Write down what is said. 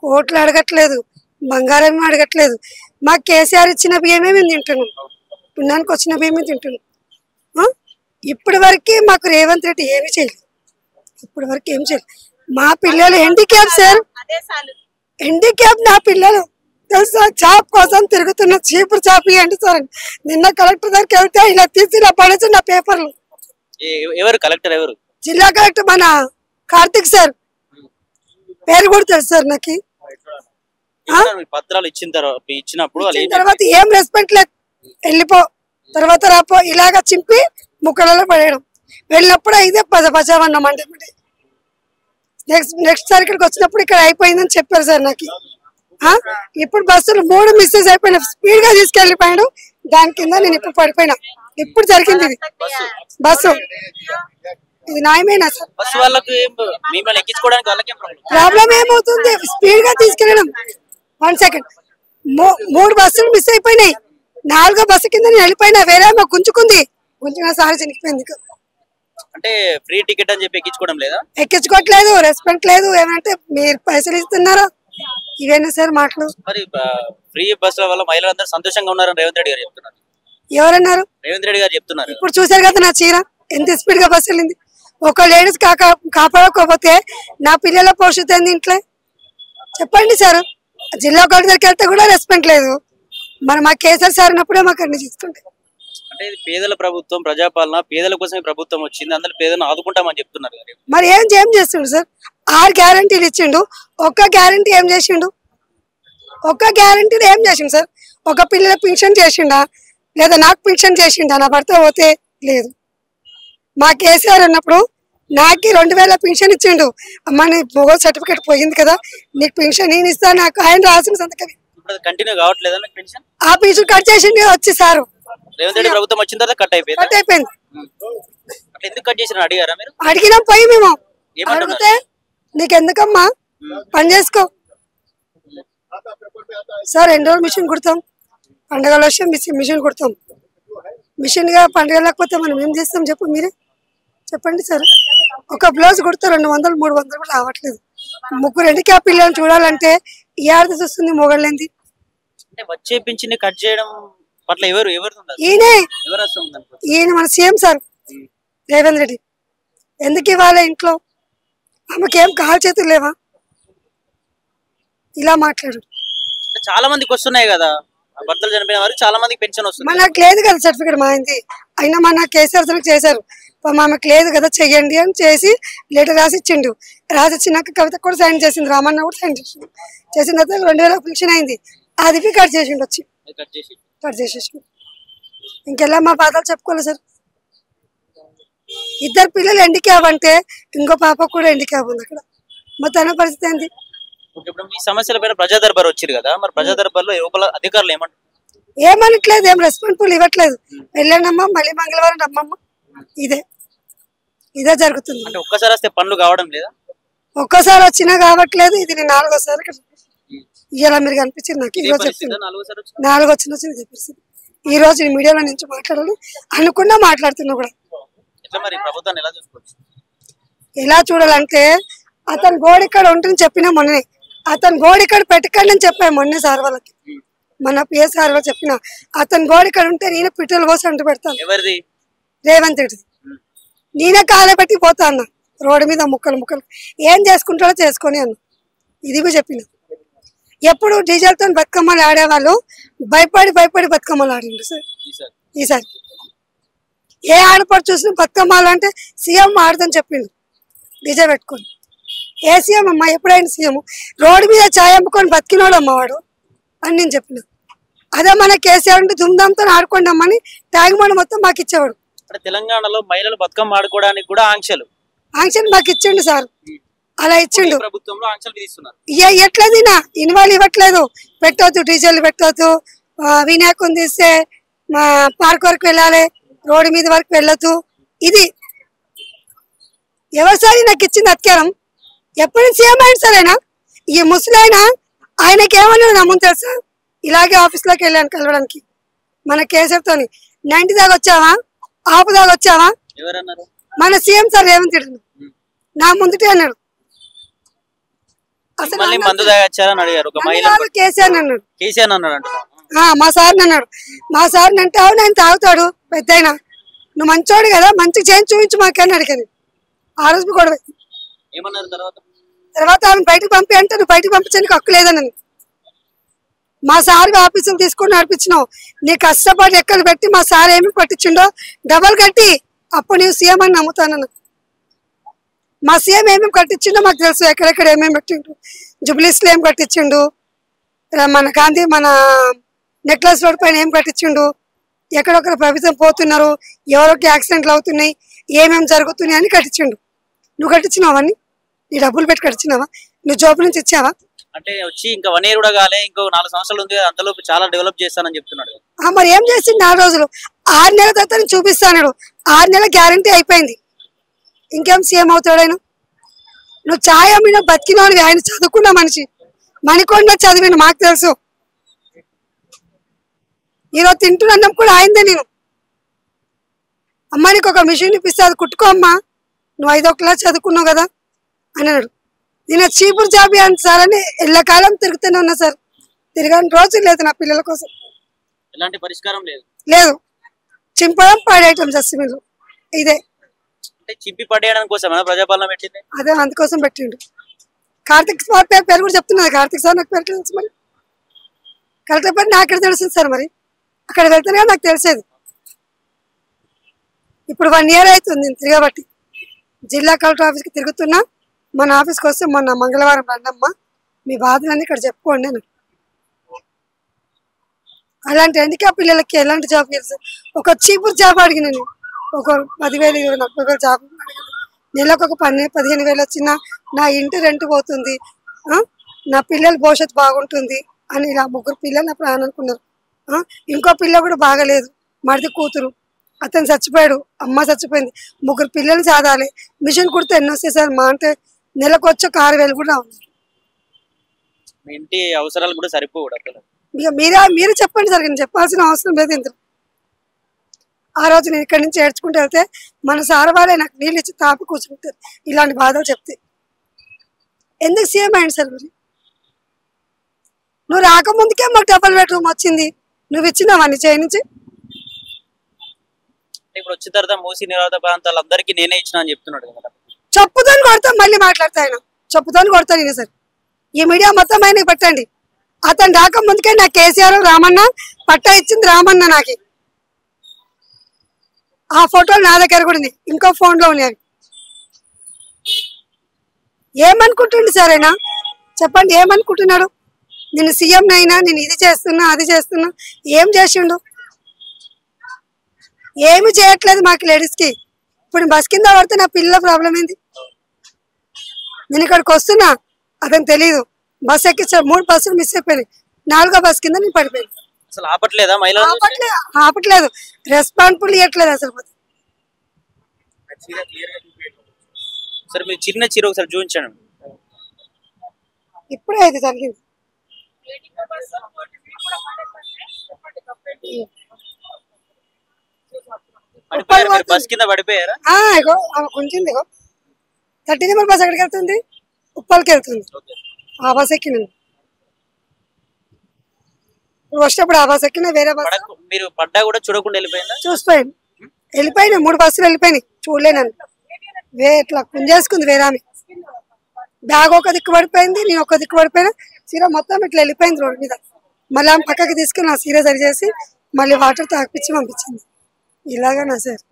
కోట్లు అడగట్లేదు, బంగారం అడగట్లేదు. మాకు కేసీఆర్ ఇచ్చిన బియ్యమే మేము తింటున్నాం, పుణ్యానికి వచ్చిన బియ్యమే తింటున్నాం. ఇప్పటి వరకు మాకు రేవంత్ రెడ్డి ఏమి చేయలేదు, ఇప్పటి వరకు ఏం చేయలేదు. మా పిల్లలు హ్యాండిక్యాప్ సార్, హ్యాండిక్యాప్ నా పిల్లలు తెలుసా, చాప్ కోసం తిరుగుతున్న, చీపురు చాప్ ఇవ్వండి సార్. నిన్న కలెక్టర్ దగ్గరికి వెళ్తే ఇలా తీసి ఇలా పడేసి నా పేపర్లు. ఎవరు కలెక్టర్? ఎవరు? జిల్లా కలెక్టర్ మన కార్తిక్ సార్, పేరు కూడా తెలుసు సార్ నాకు. పత్రాలు ఇచ్చినప్పుడు తర్వాత ఏం రెస్పెక్ట్ లేదు, వెళ్ళిపో తర్వాత రాపో ఇలాగా చింపి ముక్కలలో పడేయడం. వెళ్ళినప్పుడు అయితే పదపచామన్నాం అంటే నెక్స్ట్ సార్ ఇక్కడికి వచ్చినప్పుడు ఇక్కడ అయిపోయిందని చెప్పారు సార్ నాకు. ఇప్పుడు బస్సులు 3 మిస్సెస్ అయిపోయినా, స్పీడ్ గా తీసుకెళ్ళిపోయాడు. దాని కింద నేను ఇప్పుడు పడిపోయినా. ఇప్పుడు జరిగింది ఇది బస్సు. ఇది న్యాయమేనా సార్? ప్రాబ్లం ఏమవుతుంది? స్పీడ్ గా తీసుకెళ్ళడం. 1 సెకండ్ 3 బస్సులు మిస్ అయిపోయినాయి. 4వ బస్సు కింద నేను వెళ్ళిపోయినా, వేరే గుంజుకుంది, గుంజుకున్న సారి చనిపోయింది. అంటే ఫ్రీ టికెట్ అని చెప్పి ఎక్కించుకోవడం లేదా? ఎక్కించుకోవట్లేదు, రెస్పెక్ట్ లేదు. ఏమంటే మీరు పైసలు ఇస్తున్నారా? ఇవేనా సార్ మాటలు? మరి ఫ్రీ బస్సుల వల్ల మహిళలందరూ సంతోషంగా ఉన్నారని రేవంత్ రెడ్డి గారు చెప్తున్నారు. ఎవరన్నారు? రేవంత్ రెడ్డి గారు చెప్తున్నారు. ఇప్పుడు చూసారు కదా నా చీర ఎంత స్పీడ్ గా బస్సు వెళ్ళింది. ఒక లేడీస్ కాపాడకపోతే నా పిల్లల భవిష్యత్తు ఏంది ఇంట్లో? చెప్పండి సార్. జిల్లా కలెక్టర్కి వెళ్తే కూడా రెస్పెక్ట్ లేదు. మరి మా కేసీఆర్ సార్ ఉన్నప్పుడే మాకు అన్ని చేసుకుంటాం. అంటే ఇది పేదల ప్రభుత్వం, ప్రజాపాలన, పేదల కోసమే ప్రభుత్వం వచ్చింది, అందరూ పేదలను ఆదుకుంటామని చెప్తున్నారు. మరి ఏం చేస్తుండు సార్? 6 గ్యారంటీలు ఇచ్చిండు, ఒక్క గ్యారంటీ ఏం చేసిండు? ఒక్క గ్యారంటీలు ఏం చేసిండు సార్? ఒక పిల్లల పింఛన్ చేసిండా, లేదా నాకు పింఛన్ చేసిండా? నా భర్త పోతే లేదు. మా కేసీఆర్ ఉన్నప్పుడు నాకు 2000 పింఛన్ ఇచ్చిండు. అమ్మ నీ భూగోళ సర్టిఫికేట్ పోయింది కదా, నీకు పింఛన్ నేను ఇస్తాను, నాకు ఆయన రాసిన సంతకం. కంటిన్యూ కావట్లేదా పెన్షన్? ఆ పింఛన్ కట్ చేసిండు వచ్చి సారు. రేవంత్ రెడ్డి ప్రభుత్వం వచ్చిన తర్వాత కట్ అయిపోయింది. ఎందుకు కట్ చేసిన అడిగారా మీరు? అడిగినాం పోయి మేము. అడిగితే నీకెందుకమ్మా, పని చేసుకో సార్. 2 రోజులు మిషన్ కుడతాం, పండుగలు వచ్చి మిషన్ కుడతాం. మిషన్ గా పండుగ లేకపోతే మనం ఏం చేస్తాం చెప్పు, మీరే చెప్పండి సార్. ఒక బ్లౌజ్ కుడితే 200 300 కూడా రావట్లేదు. 3 ఎండికి ఆ పిల్లల్ని చూడాలంటే ఈ ఆడది చూస్తుంది, మొగళ్ళేంది. వచ్చే పింఛన్ కట్ చేయడం పట్ల ఈయన మన సీఎం సార్ రేవంత్ రెడ్డి. ఎందుకు ఇవ్వాలి? ఇంట్లో ఆమెకేం కాలు చేతులు లేవా? ఇలా మాట్లాడు. చాలా మందికి వస్తున్నాయి కదా, భర్తలు చనిపోయిన వారికి చాలా మందికి పెన్షన్ వస్తుంది. మనకు లేదు కదా సర్టిఫికేట్, మా అయింది అయినా మన కేసీఆర్ చేశారు. ఆమెకు లేదు కదా, చెయ్యండి అని చేసి లెటర్ రాసి ఇచ్చిండు. రాసి ఇచ్చినాక కవిత కూడా సైన్ చేసింది, రామన్న కూడా సైన్ చేసిండు. చేసిన తర్వాత 2000 పెన్షన్ అయింది. అది కట్ చేసిండు, వచ్చి కట్ చేసేసిండు. ఇంకెలా మా బాధలు చెప్పుకోవాలి సార్. 2 పిల్లలు హ్యాండిక్యాప్ అంటే ఇంకో పాప కూడా హ్యాండిక్యాప్ ఉంది అక్కడ. మరి తన పరిస్థితి ఏంటి? ఈ సమస్యల పైన ప్రజా దర్బార్ వచ్చింది కదా, మరి ప్రజా దర్బార్ లో అధికారులు ఏమనట్లేదు, ఏం రెస్పాన్సిబుల్ ఇవ్వట్లేదు. వెళ్ళండమ్మా, మళ్ళీ మంగళవారం రమ్మమ్మ, ఇదే జరుగుతుంది. అంటే ఒక్కసారి వస్తే పనులు కావడం లేదా? ఒక్కసారి వచ్చినా కావట్లేదు. ఇది నేను 4వ సారి ఇలా మీరు కనిపించింది నాకు. ఈరోజు చెప్పింది 4 వచ్చిన చెప్పేసి ఈ రోజు మీడియాలో నుంచి మాట్లాడాలి అనుకున్నా, మాట్లాడుతున్నా కూడా. ఎలా చూడాలంటే అతను గోడ ఇక్కడ ఉంటుంది చెప్పినా మొన్ననే, అతను గోడ ఇక్కడ పెట్టకండి అని చెప్పాను మొన్నే సార్ వాళ్ళకి, మన పిఎస్ సార్ వాళ్ళు చెప్పిన. అతను గోడ ఇక్కడ ఉంటే నేను పిట్టలు కోసి అంటు పెడతాను. రేవంత్ రెడ్డి నేనే కాలబెట్టి పోతా అన్న, రోడ్డు మీద ముక్కలు ఏం చేసుకుంటాడో చేసుకొని అన్న. ఇది కూడా చెప్పిన. ఎప్పుడు డీజల్తో బతుకమ్మలు ఆడేవాళ్ళు భయపడి బతుకమ్మలు ఆడిండు సార్. ఈసారి ఏ ఆడపడి చూసిన బతుకమ్మలు అంటే సీఎం ఆడదని చెప్పిండు డీజే పెట్టుకొని. ఏ సీఎం అమ్మా, ఎప్పుడైనా సీఎం రోడ్డు మీద ఛాయ్ అమ్ముకొని బతికినోడు అమ్మవాడు అని నేను చెప్పిన. అదే మన కేసీఆర్ ఉంటే దుమ్దాంతో ఆడుకోండి అమ్మని ట్యాంక్ బండ్ మొత్తం మాకు ఇచ్చేవాడు. తెలంగాణలో మహిళలు బతుకమ్మ ఆడుకోవడానికి కూడా ఆంక్షలు మాకు ఇచ్చిండు సార్. అలా ఇచ్చిండు. ప్రభుత్వంలో ఆంక్షలు విధిస్తున్నారు. ఎట్లేదు ఇన్వాల్వ్ ఇవ్వట్లేదు. పెట్టవద్దు, డీజేలు పెట్టవద్దు, వినాయకుని తీస్తే పార్క్ వరకు వెళ్ళాలి, రోడ్డు మీద వరకు వెళ్ళొద్దు. ఇది ఎవరిసారి నాకు ఇచ్చింది అధికారం. ఎప్పుడు సీఎం అయింది సార్ ఆయన. ఈ ముసలైన ఆయనకి ఏమన్నా నమ్ముని తెలుసా, ఇలాగే ఆఫీస్లోకి వెళ్ళాను కలవడానికి మన కేసీఆర్తో. 90 దాకా వచ్చావా, ఆపు దాకా వచ్చావా? మన సీఎం సార్ రేవంత్ రెడ్డి నా ముందుటే అన్నాడు. అసలు మళ్ళీ మందు తాగొచ్చారని అడిగారు ఒక మహిళ. కేసీఆర్ అన్నాడు. కేసీఆర్ అన్నాడు అంట. మా సార్ని అన్నాడు. మా సార్ని అంటే అవును ఆయన తాగుతాడు పెద్దయినా, నువ్వు మంచోడు కదా మంచిగా చేయించి చూపించు మాకని అడిగాను. ఆ రోజు గొడవ. ఏమన్నారు తర్వాత ఆమె బయటకు పంపి అంటే నువ్వు బయటకు పంపించడానికి హక్కు లేదని. మా సార్ ఆఫీసులు తీసుకొని నడిపించినావు, నీ కష్టపడి ఎక్కడ పెట్టి మా సార్ ఏమి పట్టించిండో డబల్ కట్టి అప్పుడు నీవు సీఎం అని నమ్ముతానన్న. మా సీఎం ఏమేమి కట్టించిండో మాకు తెలుసు, ఎక్కడెక్కడ ఏమేమి పెట్టిండు. జుబ్లీస్లో ఏం కట్టించిండు, మన గాంధీ మన నెక్లెస్ రోడ్ పైన ఏం కట్టించిండు, ఎక్కడొక్కడ ప్రభుత్వం పోతున్నారు, ఎవరికి యాక్సిడెంట్లు అవుతున్నాయి, ఏమేమి జరుగుతున్నాయి అని కట్టించిండు. నువ్వు కట్టించినావా? నీ డబ్బులు పెట్టి కట్టించినావా? నువ్వు జాబ్ నుంచి ఇచ్చావా? అంటే వచ్చి ఇంకా 1 year కూడా కాలే, ఇంకో 4 సంవత్సరాలు ఉంది, అంతలోపు చాలా డెవలప్ చేస్తానని చెప్తున్నాడు. మరి ఏం చేసింది 4 రోజులు? 6 నెలల తర్వాత నేను చూపిస్తాను. 6 నెలల గ్యారంటీ అయిపోయింది. ఇంకేం సీఎం అవుతాడు ఆయన? నువ్వు ఛాయ్ అమ్మిన బతికినోడివి, ఆయన చదువుకున్న మనిషి, మణికొండ చదివిన మాకు తెలుసు. ఈరోజు తింటున్న అన్నం కూడా ఆయనదే. నేను అమ్మ నీకు ఒక మిషన్ ఇప్పిస్తే అది కుట్టుకో అమ్మా, నువ్వు 5వ క్లాస్ చదువుకున్నావు కదా అన్నాడు. నేను చీపురు జాబి అని సార్ అని ఎల్లకాలం తిరుగుతూనే ఉన్నా సార్. తిరగని రోజు లేదు నా పిల్లల కోసం. ఎలాంటి పరిష్కారం లేదు. చింపడం పాడేయటం జస్మిన్లు ఇదే. అంటే చింపి పడేయడం కోసం ప్రజాపాలన పెట్టింది. అదే అందుకోసం పెట్టిండు. కార్తిక్ సార్ పేరు కూడా చెప్తున్నది. కార్తిక్ సార్ నాకు పేరు తెలుసు. మరి కలెక్టర్ పేరు నాకు ఎక్కడ తెలుస్తుంది సార్? మరి అక్కడ వెళ్తేనే నాకు తెలిసేది. ఇప్పుడు 1 year అవుతుంది నేను తిరగబట్టి. జిల్లా కలెక్టర్ ఆఫీస్కి తిరుగుతున్నా. మన ఆఫీస్కి వస్తే మొన్న మంగళవారం రండమ్మా, మీ బాధలన్నీ ఇక్కడ చెప్పుకోండి అని. అలాంటి అందుకే ఆ పిల్లలకి ఎలాంటి జాబ్ తెలుసు. ఒక చీపురు జాబ్ అడిగిన నేను, ఒక 10,000 40,000 జాబ్ నెలకు ఒక 15,000 వచ్చినా నా ఇంటి రెంట్ పోతుంది, నా పిల్లల భవిష్యత్తు బాగుంటుంది అని. ఇలా 3 పిల్లలు నా ప్రాణం అనుకున్నారు. ఇంకో పిల్ల కూడా బాగలేదు, మరిది కూతురు, అతను చచ్చిపోయాడు, అమ్మ చచ్చిపోయింది. 3 పిల్లలు చదవాలి. మిషన్ కుడితే ఎన్ని వస్తాయి సార్? మా అంటే నెలకు వచ్చి 6,000 కూడా ఉంది. మీ ఇంటి అవసరాలు కూడా సరిపోవు. ఇక మీరు చెప్పండి సార్, నేను చెప్పాల్సిన అవసరం లేదు. ఇంత ఆ రోజు నేను ఇక్కడి నుంచి ఏడ్చుకుంటూ వెళ్తే మన సార్ వాళ్ళే నాకు నీళ్ళు ఇచ్చి తాపి కూర్చుంటారు ఇలాంటి బాధలు చెప్తే. ఎందుకు సీఎం అయ్యండి సార్? మరి నువ్వు రాకముందుకే మాకు డబుల్ బెడ్రూమ్ వచ్చింది, నువ్వు ఇచ్చినావని చేయనించి. ఇప్పుడు వచ్చిన తర్వాత మూసి నిరాధ ప్రాంతాలు అందరికీ నేనే ఇచ్చిన అని చెప్తున్నాడు కదా. చెప్పుతాను కొడతాను, మళ్ళీ మాట్లాడతా ఆయన చెప్పుతాను కొడతాను. నేను సార్ ఈ మీడియా మొత్తం ఆయనకి పెట్టండి. అతను రాకముందుకే నాకు కేసీఆర్ రామన్న పట్టా ఇచ్చింది. రామన్న నాకు ఆ ఫోటోలు నా దగ్గర కూడా ఉంది, ఇంకో ఫోన్లో ఉన్నాయి. ఏమనుకుంటుండు సార్ అయినా? చెప్పండి ఏమనుకుంటున్నాడు? నేను సీఎం అయినా, నేను ఇది చేస్తున్నా అది చేస్తున్నా. ఏం చేసిండు? ఏమి చేయట్లేదు మాకు లేడీస్కి. ఇప్పుడు బస్ కింద పడితే నా పిల్లల ప్రాబ్లం ఏంది? నేను ఇక్కడికి వస్తున్నా, అతను తెలీదు. బస్ ఎక్కించాడు, 3 బస్సులు మిస్ అయిపోయినాయి. 4వ బస్ కింద నేను పడిపోయాను. అసలు ఆపట్లేదా? ఆపట్లేదు, రెస్పాన్సిబుల్ ఇవ్వట్లేదు అసలు. సరే మీరు చిన్న చీర ఒకసారి చూపించండి. ఇప్పుడే ఇది జరిగింది. బస్ కింద పడిపోయారా? ఇగో కొంచెంది. ఇగో 30 నెంబర్ బస్ ఎక్కడికి వెళ్తుంది? ఉప్పల్కి వెళ్తుంది. ఆ బస్ ఎక్కినాను. ఇప్పుడు వచ్చినప్పుడు ఆ బస్ ఎక్కినా, వేరే బస్. మీరు పడ్డా కూడా చూడకుండా వెళ్ళిపోయిందా? చూసిపోయాను, వెళ్ళిపోయినాయి. 3 బస్సులు వెళ్ళిపోయినాయి, చూడలేనని. ఇట్లా కుంజేసుకుంది వేరే ఆమె. బ్యాగ్ ఒక దిక్కు పడిపోయింది, నేను ఒక దిక్కు పడిపోయినా. చీర మొత్తం ఇట్లా వెళ్ళిపోయింది రోడ్డు మీద. మళ్ళీ ఆమె పక్కకి తీసుకుని నా చీర సరి చేసి మళ్ళీ వాటర్ తాగిపించి పంపించింది. ఇలాగనా సార్?